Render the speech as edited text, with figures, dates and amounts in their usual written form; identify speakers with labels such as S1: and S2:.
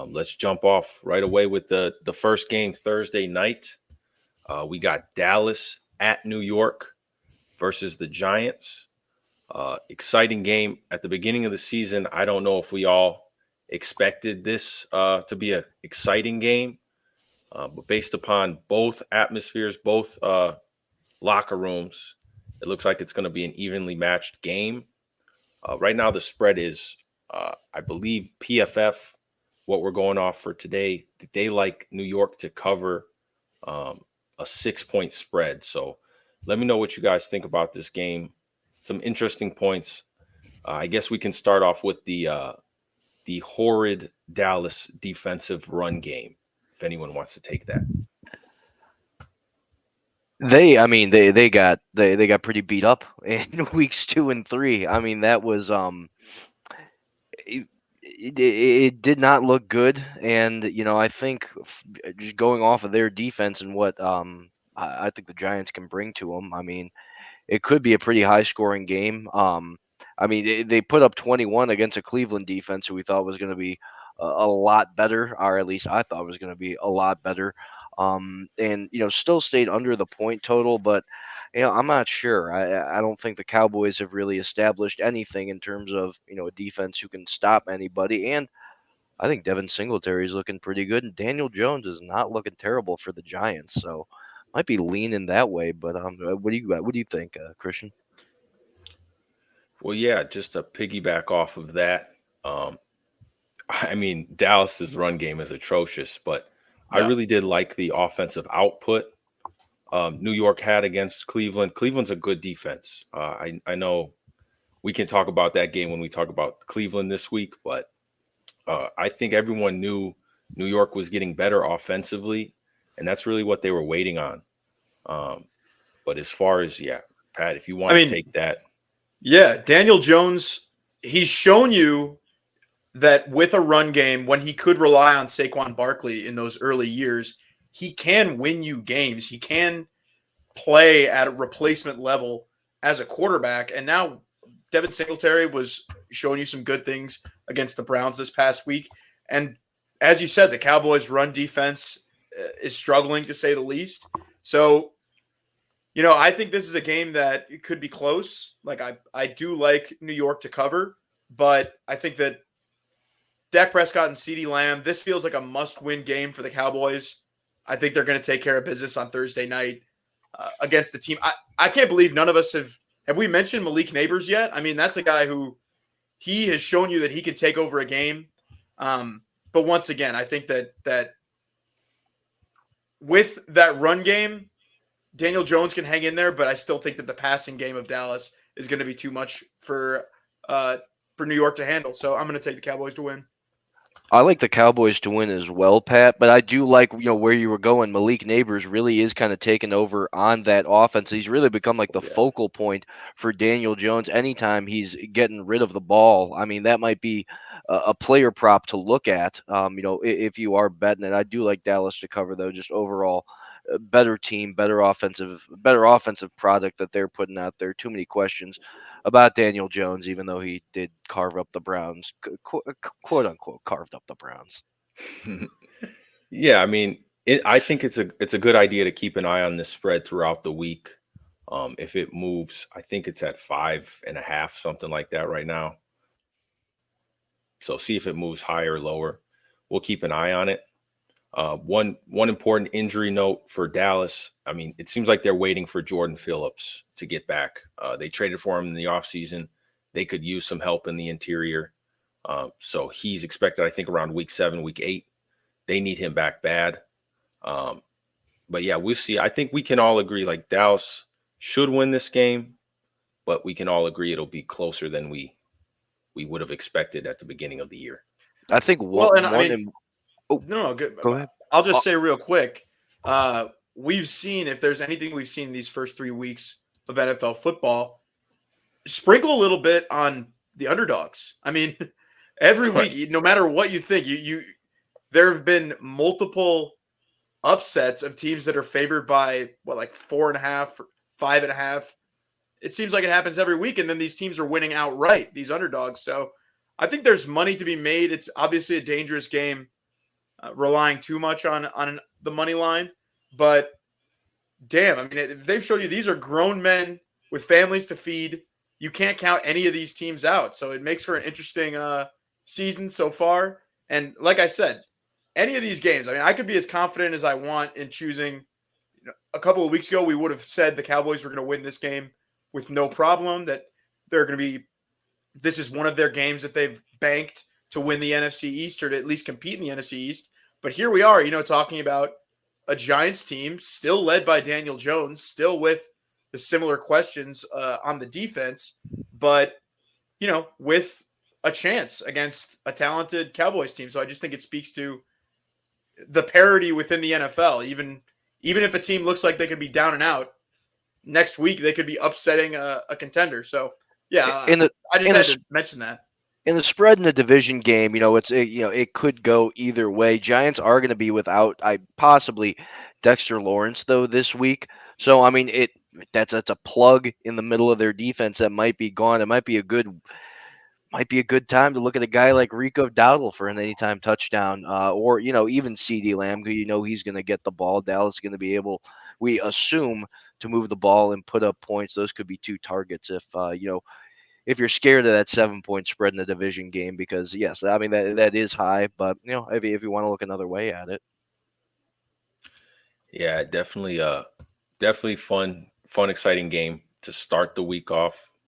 S1: Let's jump off right away with the first game Thursday night. We got Dallas at New York versus the Giants. Exciting game at the beginning of the season. I don't know if we all expected this to be an exciting game, but based upon both atmospheres, both locker rooms, it looks like it's going to be an evenly matched game. Right now, the spread is, I believe, PFF. What we're going off for today, they like New York to cover um, a 6 point spread. So let me know what you guys think about this game. Some interesting points. I guess we can start off with the horrid Dallas defensive run game. If anyone wants to take that.
S2: They got pretty beat up in weeks 2 and 3. I mean, that was it did not look good, and I think just going off of their defense and what I think the Giants can bring to them. I mean, it could be a pretty high scoring game. I mean, they put up 21 against a Cleveland defense who we thought was going to be a lot better, or at least I thought was going to be a lot better. And still stayed under the point total, but I'm not sure. I don't think the Cowboys have really established anything in terms of a defense who can stop anybody. And I think Devin Singletary is looking pretty good, and Daniel Jones is not looking terrible for the Giants. So might be leaning that way. But what do you think, Christian?
S1: Well, yeah, just to piggyback off of that. Um, I mean, Dallas's run game is atrocious, but I
S3: Yeah.
S1: really did like the offensive output New York had against Cleveland. Cleveland's a good defense. I know we can talk about that game when we talk about Cleveland this week, but I think everyone knew New York was getting better offensively, and that's really what they were waiting on. Um, but as far as, yeah, Pat, if you
S3: I
S1: want to
S3: mean,
S1: take that,
S3: yeah, Daniel Jones, he's shown you that with a run game, when he could rely on Saquon Barkley in those early years, he can win you games. He can play at a replacement level as a quarterback. And now Devin Singletary was showing you some good things against the Browns this past week. And as you said, the Cowboys' run defense is struggling to say the least. So, I think this is a game that it could be close. Like I do like New York to cover, but I think that Dak Prescott and CeeDee Lamb, this feels like a must-win game for the Cowboys. I think they're going to take care of business on Thursday night against the team. I can't believe none of us have we mentioned Malik Neighbors yet? I mean, that's a guy who he has shown you that he can take over a game. But once again, I think that with that run game, Daniel Jones can hang in there, but I still think that the passing game of Dallas is going to be too much for New York to handle. So I'm going to take the Cowboys to win.
S2: I like the Cowboys to win as well, Pat, but I do like where you were going. Malik Neighbors really is kind of taking over on that offense. He's really become like the focal point for Daniel Jones anytime he's getting rid of the ball. I mean, that might be a player prop to look at. If you are betting it. I do like Dallas to cover though, just overall better team, better offensive product that they're putting out there. Too many questions about Daniel Jones, even though he did carve up the Browns, quote unquote, carved up the Browns.
S1: yeah, I mean, I think it's a good idea to keep an eye on this spread throughout the week. If it moves, I think it's at 5.5, something like that right now. So see if it moves higher or lower. We'll keep an eye on it. One important injury note for Dallas. I mean, it seems like they're waiting for Jordan Phillips to get back. They traded for him in the offseason. They could use some help in the interior. So he's expected, I think, around week 7, week 8. They need him back bad. But yeah, we'll see. I think we can all agree like Dallas should win this game, but we can all agree it'll be closer than we would have expected at the beginning of the year.
S2: I think
S3: Well, and I
S2: one
S3: mean,
S2: oh,
S3: no, good.
S2: go ahead.
S3: I'll just say real quick. We've seen, if there's anything we've seen in these first 3 weeks of NFL football, sprinkle a little bit on the underdogs. I mean, every week, no matter what you think, there have been multiple upsets of teams that are favored by like 4.5, 5.5. It seems like it happens every week, and then these teams are winning outright, these underdogs. So I think there's money to be made. It's obviously a dangerous game. relying too much on the money line. But damn, I mean, if they've showed you these are grown men with families to feed, you can't count any of these teams out. So it makes for an interesting season so far. And like I said, any of these games, I mean, I could be as confident as I want in choosing. A couple of weeks ago, we would have said the Cowboys were going to win this game with no problem. That they're going to be. This is one of their games that they've banked to win the NFC East or to at least compete in the NFC East. But here we are, talking about a Giants team still led by Daniel Jones, still with the similar questions on the defense, but with a chance against a talented Cowboys team. So I just think it speaks to the parity within the NFL. Even if a team looks like they could be down and out next week, they could be upsetting a contender. So yeah,
S2: In the
S3: I just
S2: in
S3: had
S2: the
S3: to mention that.
S2: in the spread in the division game, it could go either way. Giants are going to be without I possibly Dexter Lawrence though this week. So I mean that's a plug in the middle of their defense that might be gone. It might be a good time to look at a guy like Rico Dowdle for an anytime touchdown, or even CeeDee Lamb, who he's going to get the ball. Dallas is going to be able, we assume, to move the ball and put up points. Those could be two targets if you're scared of that 7-point spread in the division game, because yes, I mean that is high, but if you want to look another way at it.
S1: Yeah, definitely fun, exciting game to start the week off.